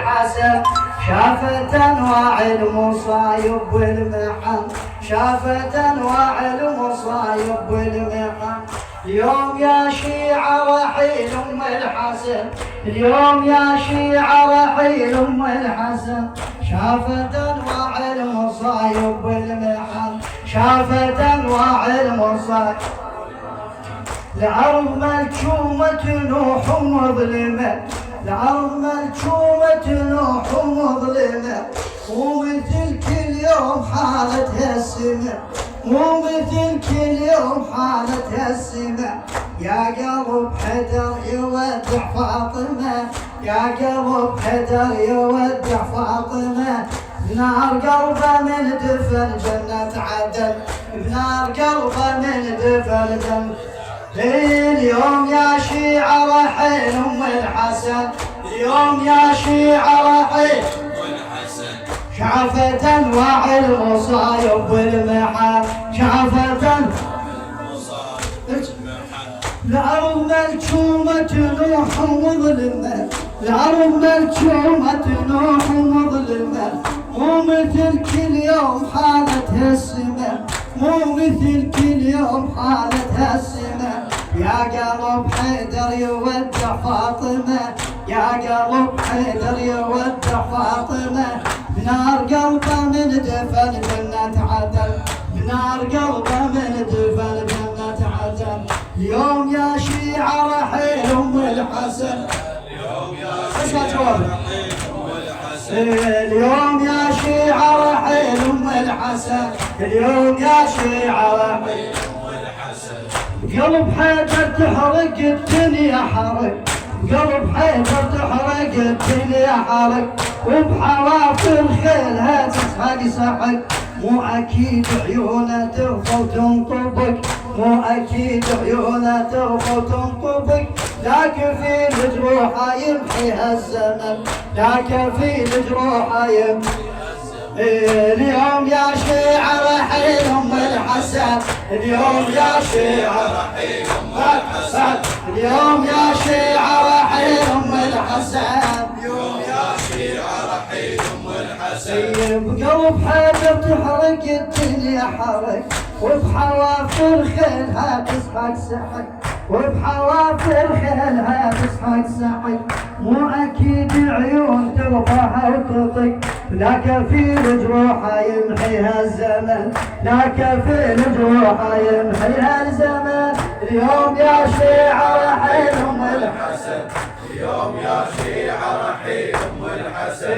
حسن شافت انواع المصايب والمحن، شافت انواع المصايب والمحن. اليوم يا شيعة رحيل ام الحسن، اليوم يا شيعة رحيل ام الحسن. شافت انواع المصايب والمحن، شافت انواع المصايب. الارض ملكومة نوح مظلمة، الارض ملكومة نوح مظلمة. ومثل كل يوم حالتها السماء، ومثل كل يوم حالتها السماء. يا قلب حدر يودع فاطمة، يا قلب حدر يودع فاطمة. بنار قلبه من دفن جنة عدن، بنار قلبه من دفن جنة. اليوم يا شيعة رحيل ام الحسن، اليوم يا شيعة رحيل ام الحسن. شافت انواع المصايب والمحن، شافت المصايب. الارض ملكومة نوح مظلمة، الارض ملكومة نوح مظلمة. مو مثل كل يوم حالتها السماء، مو مثل كل يوم حالتها السماء. يا قلب حيدر يودع فاطمة، يا قلب حيدر يودع فاطمة. بنار قلبه من دفن جنة عدن، بنار قلبه من دفن جنة عدن. اليوم يا شيعة رحيل ام الحسن، اليوم يا شيعة رحيل ام الحسن. اليوم يا شيعة رحيل ام الحسن، اليوم يا شيعة رحيل ام الحسن. قلب حيدر تحرق الدنيا حرق، قلب حيدر تحرق الدنيا حرق. وبحوافر خيلها تسحق سحق. مو اكيد عيونها تغفى وتنطبق، مو اكيد عيونها تغفى وتنطبق. لكن في الجروح يمحيها الزمن، لكن في الجروح يمحيها الزمن. اليوم يا شيعة رحيل ام الحسن، اليوم يا شيعة رحيل ام الحسن. اليوم يا شيعة رحيل ام الحسن، اليوم يا شيعة رحيل ام الحسن. بقلب حيدر تحرق الدنيا حرق. وبحوافر خيلها تسحق سحق، وبحوافر خيلها تسحق سحق. مو اكيد عيون ترفعها وتطق، لكن في الجروح يمحيها الزمن، لكن في الجروح يمحيها الزمن. اليوم يا شيعة رحيل ام الحسن، اليوم يا شيعة رحيل ام الحسن.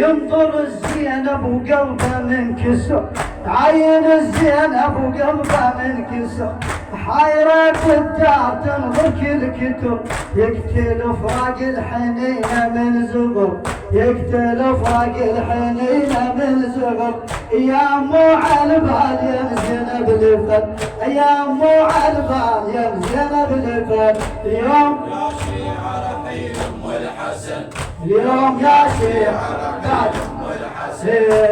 ينطر الزينب وقلبه من كسر، عين الزينب وقلبه من كسر. حايرة في الدار تنظر كل كتر، يقتل فراق الحنينة من زغر، يقتل فراق الحنينة من زغر. يا مو عالبال يا زينب لفت، يا مو عالبال يا زينب لفت. اليوم يا شيعة رحيل ام الحسن، اليوم يا شيعة رحيل ام الحسن.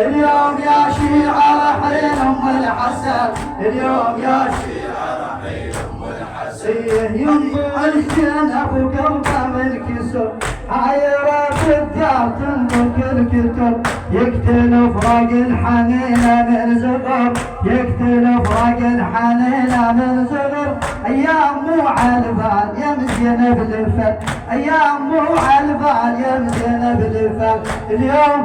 اليوم يا شيعة رحيل ام الحسن، اليوم يا شيعة رحيل ام الحسن. ينظر الزينب وقلبه من كسر، حايرة في الدار تنظر كل كتر. يقتل فراق الحنينة من زغر، يقتل فراق الحنينة من زغر. ايام مو عالبال يا زينب لفت، ايام مو عالبال يا زينب لفت. اليوم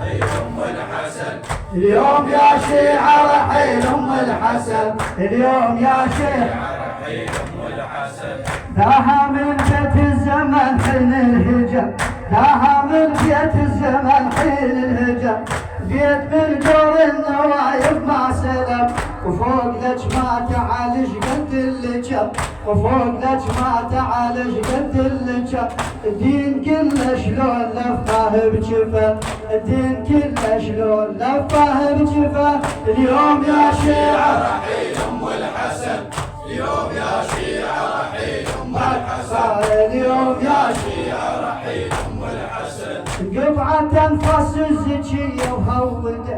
ام الحسن، اليوم يا شيعة رحيل ام الحسن، اليوم يا شيعة رحيل ام الحسن. داها من بيت الزمن حين الهجر، داها من بيت الزمن حين الهجر. بيت من جور النوايب ما سلم، وفوق لك ما تعالج قد اللجر، وفوق لك ما تعالج قد اللجر. الدين كله شلون لفاه بجفا، الدين كله شلون لفاه بجفا. اليوم يا شيعة رحيل ام الحسن، اليوم يا شيعة رحيل ام الحسن. اليوم يا شيعة رحيل ام الحسن. قطعة انفاس الزكية وهودة،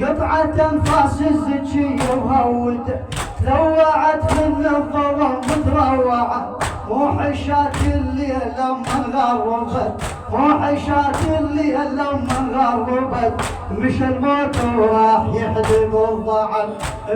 قطعة انفاس الزكية وهودة. لوعت من الظلم متروعة، مو حشات الليل لما غربت، وعشات الليل لما غربت مش الموت وراح يحدب الضعف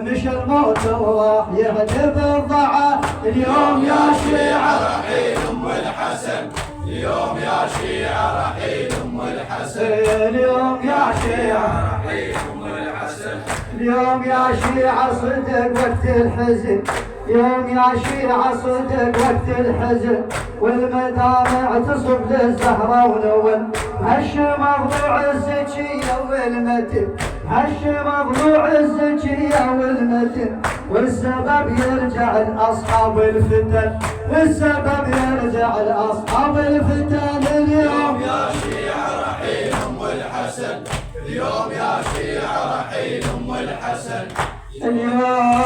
مش الموت وراح يحدب الضعف اليوم يا شيعة رحيل ام الحسن اليوم يا شيعة رحيل ام الحسن اليوم يا شيعة رحيل ام الحسن اليوم يا شيعة صدق وقت الحزن يوم يا شيعة صدق وقت الحزن والمدامع تصب للزهرة ونول هش مضلوع الزكية والمتن هش مضلوع الزكية والمتن والسبب يرجع لأصحاب الفتن السبب يرجع لأصحاب الفتن اليوم يا شيعة رحيل ام الحسن اليوم يا شيعة رحيل ام الحسن اليوم